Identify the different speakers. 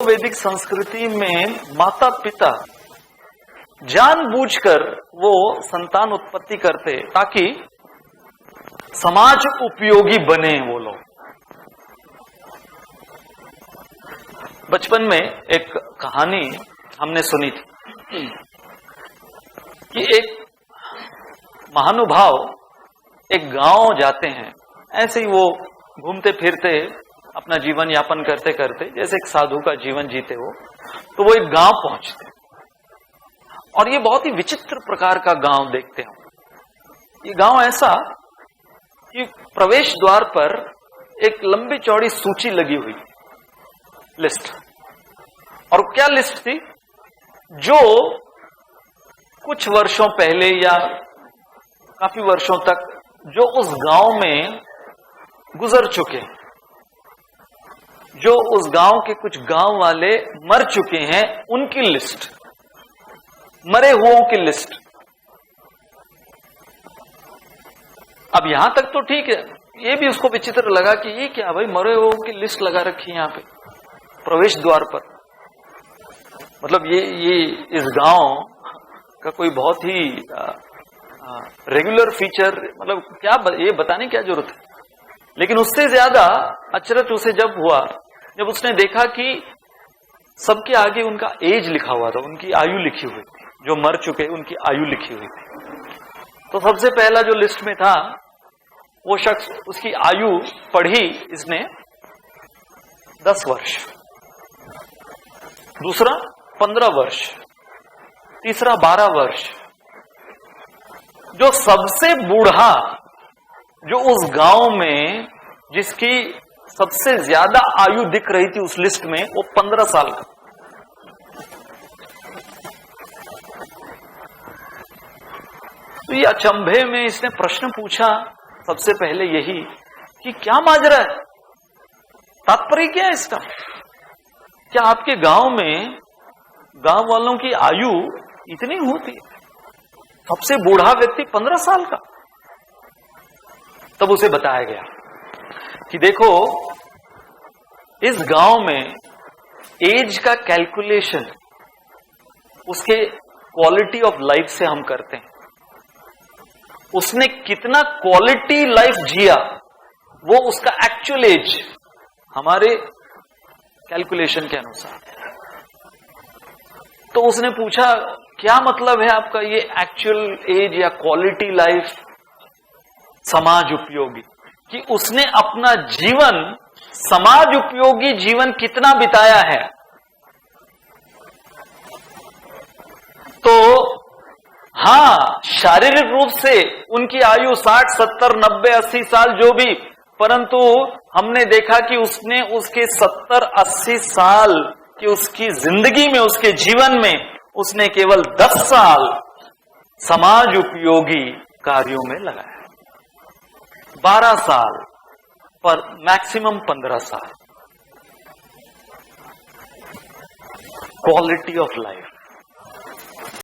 Speaker 1: वैदिक संस्कृति में माता पिता जानबूझकर वो संतान उत्पत्ति करते ताकि समाज उपयोगी बने वो लोग। बचपन में एक कहानी हमने सुनी थी कि एक महानुभाव एक गांव जाते हैं, ऐसे ही वो घूमते फिरते अपना जीवन यापन करते करते जैसे एक साधु का जीवन जीते हो, तो वो एक गांव पहुंचते और ये बहुत ही विचित्र प्रकार का गांव देखते हो। ये गांव ऐसा कि प्रवेश द्वार पर एक लंबी चौड़ी सूची लगी हुई, लिस्ट। और क्या लिस्ट थी? जो कुछ वर्षों पहले या काफी वर्षों तक जो उस गांव में गुजर चुके हैं, जो उस गांव के कुछ गांव वाले मर चुके हैं, उनकी लिस्ट, मरे हुओं की लिस्ट। अब यहां तक तो ठीक है, ये भी उसको विचित्र लगा कि ये क्या भाई, मरे हुओं की लिस्ट लगा रखी है यहां पे प्रवेश द्वार पर। मतलब ये इस गांव का कोई बहुत ही रेगुलर फीचर, मतलब क्या ये बताने क्या जरूरत है। लेकिन उससे ज्यादा अचरज उसे जब हुआ, जब उसने देखा कि सबके आगे उनका एज लिखा हुआ था, उनकी आयु लिखी हुई थी, जो मर चुके उनकी आयु लिखी हुई थी। तो सबसे पहला जो लिस्ट में था वो शख्स, उसकी आयु पढ़ी इसने 10 वर्ष, दूसरा 15 वर्ष, तीसरा 12 वर्ष। जो सबसे बूढ़ा, जो उस गांव में जिसकी सबसे ज्यादा आयु दिख रही थी उस लिस्ट में, वो 15 साल का। तो ये अचंभे में इसने प्रश्न पूछा सबसे पहले यही कि क्या माजरा है, तात्पर्य क्या है इसका? क्या आपके गांव में गांव वालों की आयु इतनी होती है? सबसे बूढ़ा व्यक्ति 15 साल का। तब उसे बताया गया कि देखो, इस गांव में एज का कैलकुलेशन उसके क्वालिटी ऑफ लाइफ से हम करते हैं। उसने कितना क्वालिटी लाइफ जिया, वो उसका एक्चुअल एज हमारे कैलकुलेशन के अनुसार। तो उसने पूछा, क्या मतलब है आपका ये एक्चुअल एज या क्वालिटी लाइफ समाज उपयोगी, कि उसने अपना जीवन समाज उपयोगी जीवन कितना बिताया है। तो हां, शारीरिक रूप से उनकी आयु 60, 70, 90, 80 साल जो भी, परंतु हमने देखा कि उसने उसके 70, 80 साल की उसकी जिंदगी में, उसके जीवन में उसने केवल 10 साल समाज उपयोगी कार्यों में लगाया, 12 साल पर मैक्सिमम 15 साल क्वालिटी ऑफ लाइफ।